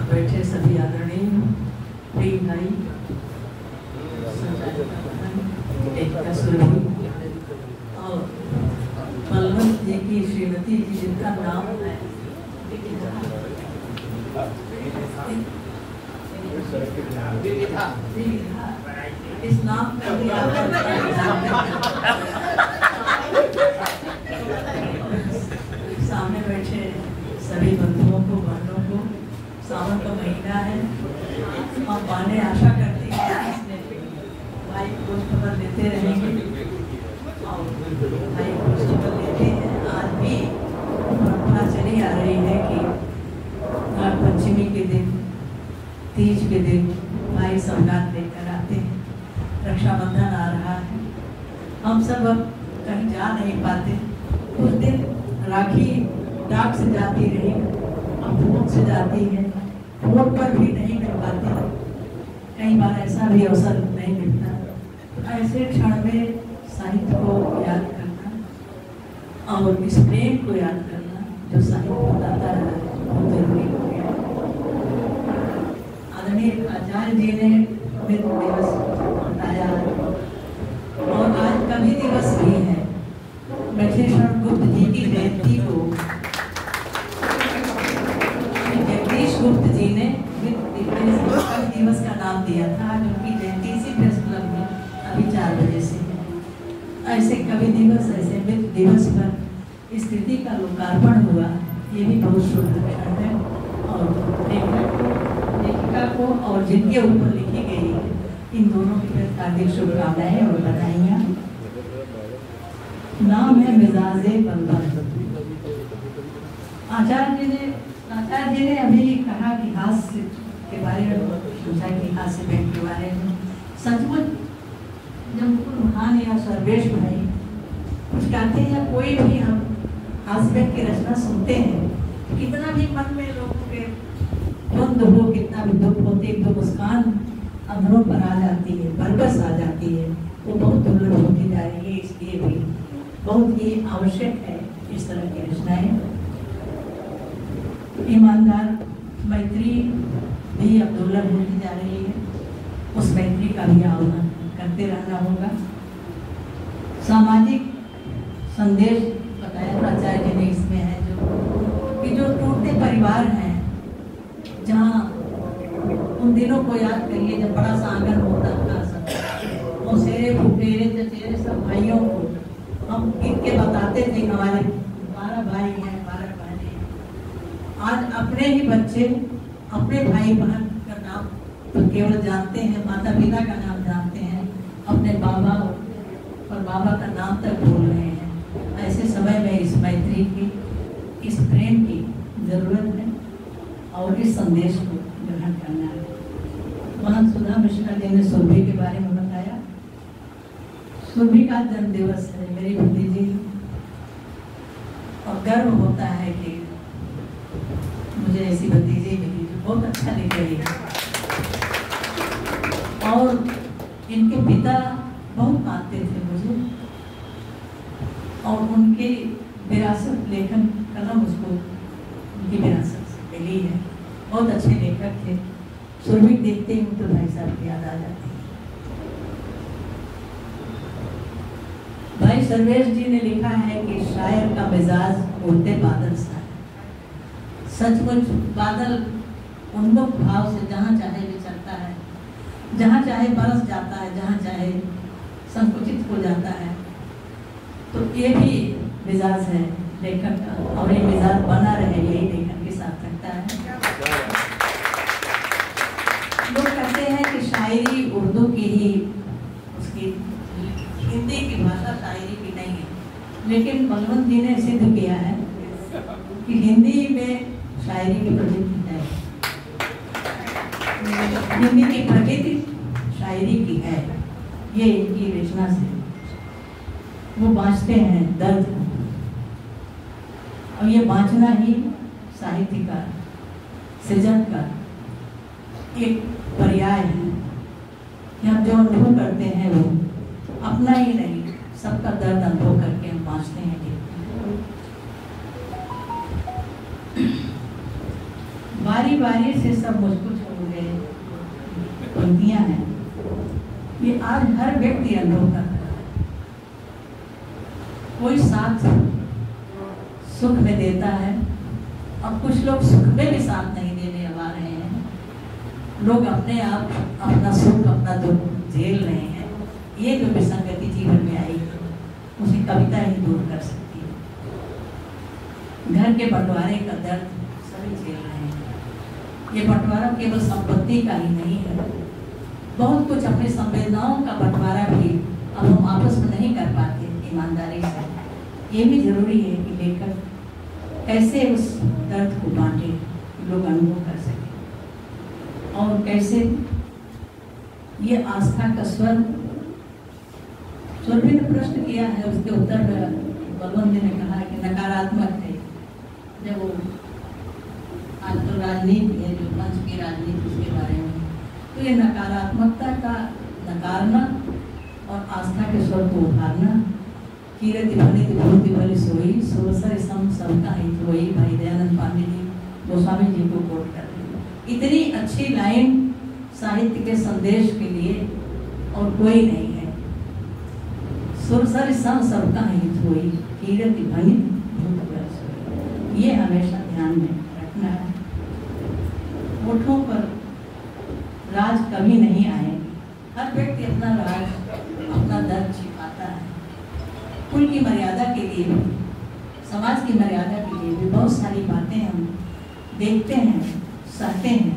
बैठे सभी आदरणीय प्रिय भाई और बलवंत जी की श्रीमती जी जिनका नाम है इस नाम का भी सामने बैठे सभी बंधुओं को बहनों को सावन का महीना है। हम पाने आशा करते हैं भाई खोज खबर लेते रहेंगे और भाई खोज खबर लेते हैं। आज भी परंपरा चली आ रही है कि नाग पंचमी के दिन तीज के दिन भाई सौगात लेकर आते हैं। रक्षाबंधन आ रहा है, हम सब अब कहीं जा नहीं पाते। उस दिन राखी डाक से जाती रही, अब फोन से जाती है, फोन पर भी नहीं मिल पाती। कई बार ऐसा भी अवसर नहीं मिलता। ऐसे क्षण में साहित्य को याद करना और इस प्रेम को याद करना जो साहित्य बताता है बहुत जरूरी हो गया। आदरणीय आचार्य जी ने मृत्यु दिवस बताया और आज कवि दिवस भी है। ब्रजेश्वर गुप्त जी की जयंती को जगदीश गुप्त जी ने कवि दिवस का नाम दिया था। आज उनकी जयंती इसी प्रेस क्लब में अभी 4 बजे से है। ऐसे कवि दिवस ऐसे मृत्यु दिवस पर इस कृति का लोकार्पण हुआ, ये भी बहुत शुभ लक्षण है। और लेखिका को और जिनके ऊपर लिखी गई है इन दोनों की हार्दिक शुभकामनाएं और बधाइयाँ। नाम है मिजाजे बलवंत। आचार्य जी ने अभी कहा कि हास्य के बारे में सोचा कि हास्य व्यक्ति के बारे में सचमुच जब मुकुल भान या सर्वेश भाई कुछ कहते हैं या कोई भी हम हास्य व्यक्ति की रचना सुनते हैं, कितना भी मन में लोगों के द्वंद हो, कितना भी दुख होते, एक दो मुस्कान अंदरों पर आ जाती है, बरबस आ जाती है, वो बहुत दुर्लभ होती जा रही है। इसलिए भी बहुत ही आवश्यक है इस तरह की रचनाएं। ईमानदार मैत्री भी अब दुर्लभ होती जा रही है, उस मैत्री का भी आह्वान करते रहना होगा। सामाजिक संदेश बताया आचार्य जी ने इसमें है जो टूटते परिवार हैं, जहाँ उन दिनों को याद करिए जब बड़ा सा आंगन होता था, सब मौसेरे फुफेरे चचेरे सब भाइयों को हम इनके बताते थे हमारे 12 भाई हैं, 12 बहनें हैं। आज अपने ही बच्चे अपने भाई बहन का नाम तो केवल जानते हैं, माता पिता का नाम जानते हैं, अपने बाबा और बाबा का नाम तक भूल रहे हैं। ऐसे समय में इस मैत्री की, इस प्रेम की जरूरत है और इस संदेश को ग्रहण करना है। महंत सुधा मिश्रा जी ने सुरभि के बारे में बताया। सुरभि का जन्म दिवस है मेरी भतीजी, और गर्व होता है कि मुझे ऐसी भतीजी मिली जो बहुत अच्छा लिख रही है। और इनके पिता बहुत मानते थे मुझे और उनकी विरासत लेखन कला मुझको उनकी विरासत से मिली है। बहुत अच्छे लेखक थे। सुरभि देखते ही तो भाई साहब की याद आ जाती है। भाई सर्वेश जी ने लिखा है कि शायर का मिजाज उड़ते बादल सा है। सचमुच बादल उन्मुख भाव से जहाँ चाहे विचरता है, जहाँ चाहे बरस जाता है, जहाँ चाहे संकुचित हो जाता है। तो ये भी मिजाज है लेखन का, और ये मिजाज बना रहे, यही लेखन की सार्थकता है। लोग कहते हैं कि शायरी उर्दू की ही, उसकी हिंदी की भाषा शायरी की नहीं है, लेकिन बलवंत जी ने सिद्ध किया है कि हिंदी में शायरी की प्रवृत्ति है, हिंदी की प्रकृति शायरी की है। ये इनकी रचना से वो बाँचते हैं दर्द को, और ये बाँचना ही साहित्य का, सृजन का एक पर्याय है। हम जो अनुभव करते हैं वो अपना ही नहीं, सबका दर्द अनुभव करके हम बाँचते हैं। बारी बारी से सब मुझको छोड़ गए पंक्तियां हैं, ये आज हर व्यक्ति अनुभव करता है। कोई साथ सुख में देता है, अब कुछ लोग सुख में भी साथ नहीं देने आ रहे हैं। लोग अपने आप अपना सुख अपना दुख झेल रहे हैं। ये जो विसंगति जीवन में आई है उसे कविता ही दूर कर सकती है। घर के बंटवारे का दर्द सभी झेल रहे हैं। ये बंटवारा केवल संपत्ति का ही नहीं है, बहुत कुछ अपनी संवेदनाओं का बंटवारा भी अब हम आपस में नहीं कर पाते ईमानदारी से। ये भी जरूरी है कि लेखक कैसे उस दर्द को बांटे, लोग अनुभव कर सके, और कैसे ये आस्था का स्वर ने प्रश्न किया है, उसके उत्तर में बलवंत जी ने कहा कि नकारात्मक है। जब वो आजकल राजनीति है, जो मंच की राजनीति, उसके बारे में, तो ये नकारात्मकता का नकारना और आस्था के स्वर को उभारना। कीरति भनित भूति भली सोई, सोसर सम सबका हित होई, भाई दयानंद पांडे जी गोस्वामी जी को कोट कर रहे हैं। इतनी अच्छी लाइन साहित्य के संदेश के लिए और कोई नहीं है। सुरसर सम सबका हित होई, कीरति भनित भूति भली सोई, ये हमेशा ध्यान में रखना है। होठों पर राज कभी नहीं आएगी। हर व्यक्ति अपना राज, अपना दर्द छिपाता है। कुल की मर्यादा के लिए भी, समाज की मर्यादा के लिए भी बहुत सारी बातें हम देखते हैं, सहते हैं,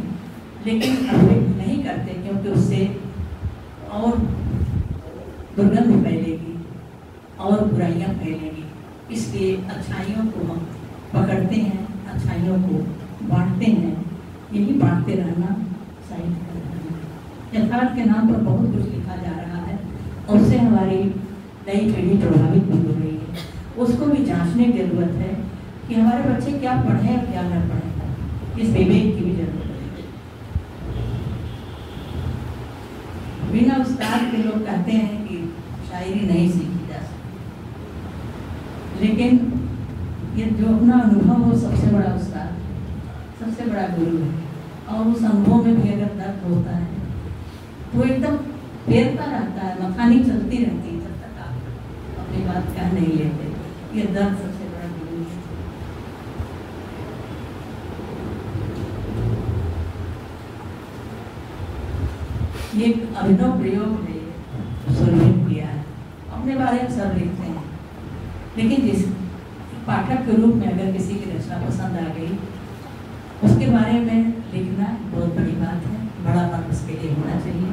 लेकिन अभिव्यक्त नहीं करते, क्योंकि उससे और दुर्गंध फैलेगी और बुराइयां फैलेगी। इसलिए अच्छाइयों को हम पकड़ते हैं, अच्छाइयों को बांटते हैं। यही बांटते रहना साहित्य का धर्म है। यथार्थ के नाम पर बहुत कुछ लिखा जा रहा है, और उससे हमारी नई पीढ़ी प्रभावित भी हो रही है। उसको भी जांचने की जरूरत है कि हमारे बच्चे क्या पढ़े और क्या न पढ़े। इस विवेक की भी जरूरत है। बिना उस्ताद के लोग कहते हैं कि शायरी नहीं सीखी जा सकती, लेकिन ये जो अपना अनुभव हो सबसे बड़ा उस्ताद, सबसे बड़ा गुरु है। और उस अनुभव में भी अगर दर्द होता है तो एकदम फेरता रहता है, मखानी चलती रहती है जब तक आप अपनी बात कह नहीं लेते। ये दर्द सबसे बड़ा गुरु है। ये एक अभिनव प्रयोग है, सुरवीर किया है। अपने बारे में सब लिखते हैं, लेकिन जिस पाठक के रूप में अगर किसी की रचना पसंद आ गई, उसके बारे में लिखना बहुत बड़ी बात है। बड़ा मन उसके लिए होना चाहिए।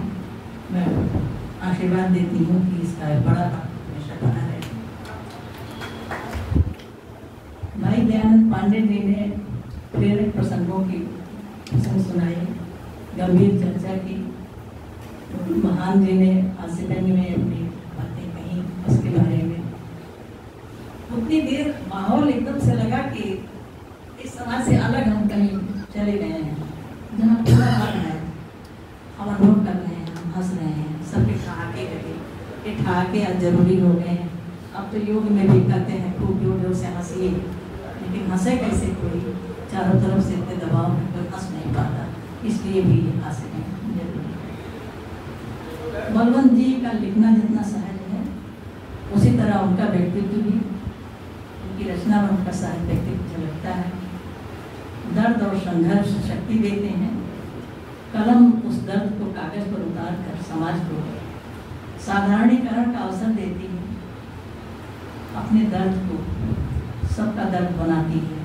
मैं आशीर्वाद देती हूँ कि इसका बड़ा मन हमेशा बना रहे। भाई दयानंद पांडे जी ने प्रेरक प्रसंगों की प्रसंग सुनाई, गंभीर चर्चा की। महान जी ने आसिफगंज में अपनी बातें कही उसके बारे में। उतनी देर माहौल एकदम से लगा कि इस समाज से अलग हम कहीं चले गए हैं, जहाँ पूरा मन है, हम अनुभव कर रहे हैं, हम हंस रहे हैं, सबके ठहाके लगे, ये ठहाके आज जरूरी हो गए हैं। अब तो योग में भी कहते हैं खूब जोर जोर से हंसिए, लेकिन हंसे कैसे? कोई चारों तरफ से इतने दबाव में कोई हंस नहीं पाता, इसलिए भी हंसने जरूरी है। बलवंत जी का लिखना जितना सहज है, उसी तरह उनका व्यक्तित्व भी, उनकी रचना में उनका सहज व्यक्तित्व झलकता है। दर्द और संघर्ष शक्ति देते हैं। कलम उस दर्द को कागज पर उतार कर समाज को साधारणीकरण का अवसर देती है। अपने दर्द को सबका दर्द बनाती है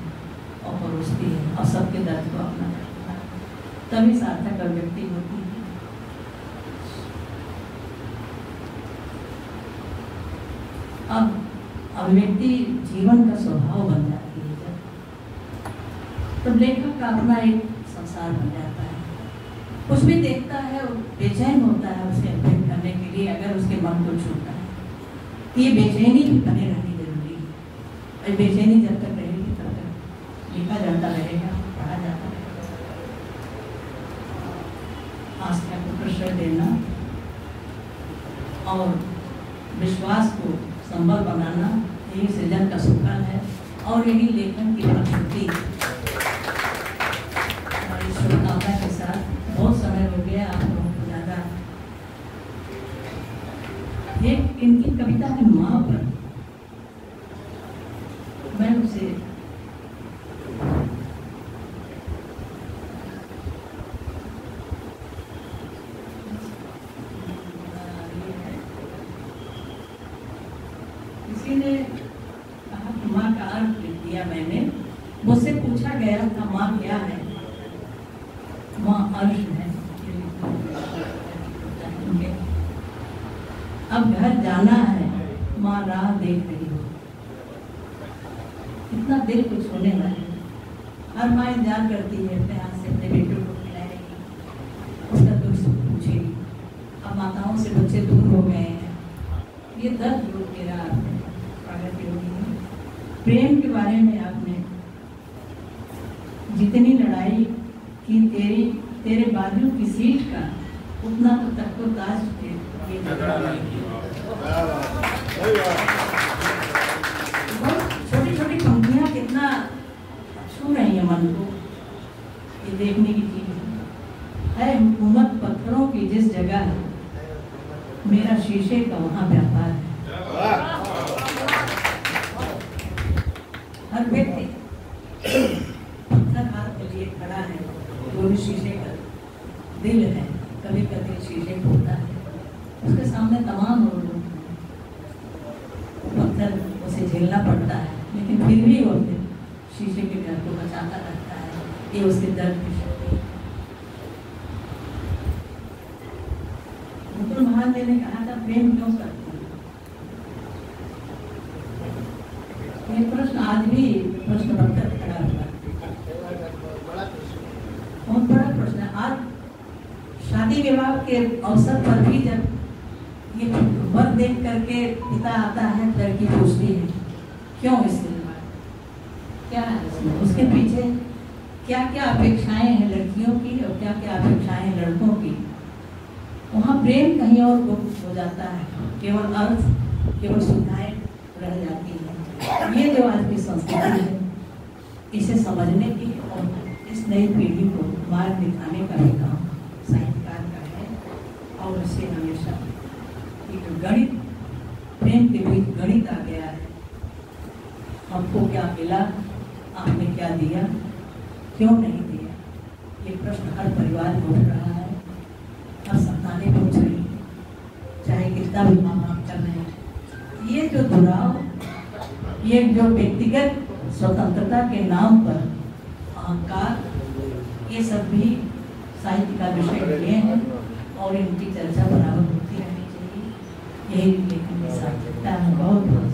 और परोसती है, और सबके दर्द को अपना करती है, तभी सार्थक अभिव्यक्ति होती है। अब अभिव्यक्ति जीवन का स्वभाव बन जाती है तब लेखक का अपना एक संसार बन जाता है। कुछ भी देखता है और बेचैन होता है उसे अध्ययन करने के लिए, अगर उसके मन को छूता है। ये बेचैनी भी बने रहनी जरूरी है, और बेचैनी जब तक रहेगी तब तक लिखा जाता रहेगा, पढ़ा जाता रहेगा। आस्था को प्रश्रय देना और विश्वास को संबल बनाना, यही सृजन का सुफल है, और यही लेखन की प्रकृति। मुझसे पूछा गया था माँ क्या है, माँ अर्श है। अब घर जाना है, माँ राह देख रही हो। इतना दिल को छूने वाला। हर माँ इंतजार करती है अपने हाथ से अपने बेटों को खिलाएगी, उसका दुख सुख पूछेगी। अब माताओं से बच्चे दूर हो गए हैं, ये दर्द जो मेरा स्वागत योगी। प्रेम के बारे में आपने जितनी लड़ाई की तेरे बाजू की सीट का, उतना तो तख्तो ताज के छोटी छोटी पंक्तियां कितना छू रही है मन को। ये देखने की चीज है। हुकूमत पत्थरों की जिस जगह है, मेरा शीशे का वहां व्यापार है। हर व्यक्ति पत्थर हाथ के लिए खड़ा है, वो भी शीशे का दिल है। कभी कभी शीशे टूटता है, उसके सामने तमाम लोग पत्थर उसे झेलना पड़ता है, लेकिन फिर भी वो अपने शीशे के घर को बचाता रहता है। ये उसके दर्द की शक्ति। मुकुल महादेव ने कहा था प्रेम क्यों करते हैं? ये प्रश्न आज भी प्रश्न बनकर खड़ा हुआ है, बहुत बड़ा प्रश्न है। आज शादी विवाह के अवसर पर भी जब ये वर देख करके पिता आता है, लड़की पूछती है क्यों इससे क्या है इसमें, उसके पीछे क्या क्या अपेक्षाएं हैं लड़कियों की और क्या क्या अपेक्षाएं हैं लड़कों की। वहाँ प्रेम कहीं और गुप्त हो जाता है, केवल अर्थ, केवल सुविधाएं रह जाती है। ये जो आज की संस्कृति है, इसे समझने की और इस नई पीढ़ी को मार्ग दिखाने का भी काम साहित्यकार का है। और इसे हमेशा एक गणित, प्रेम के बीच गणित आ गया है। हमको क्या मिला, आपने क्या दिया, क्यों नहीं दिया, ये प्रश्न हर परिवार में उठ रहा है, हर संतानें पूछ रही है, चाहे कितना भी माँ बाप कर रहे हैं। ये जो दुराव, ये जो व्यक्तिगत स्वतंत्रता के नाम पर अहंकार, ये सब भी साहित्य का विषय लिए हैं और इनकी चर्चा बराबर होती रहनी चाहिए। यही लेखन की सार्थकता है। बहुत बहुत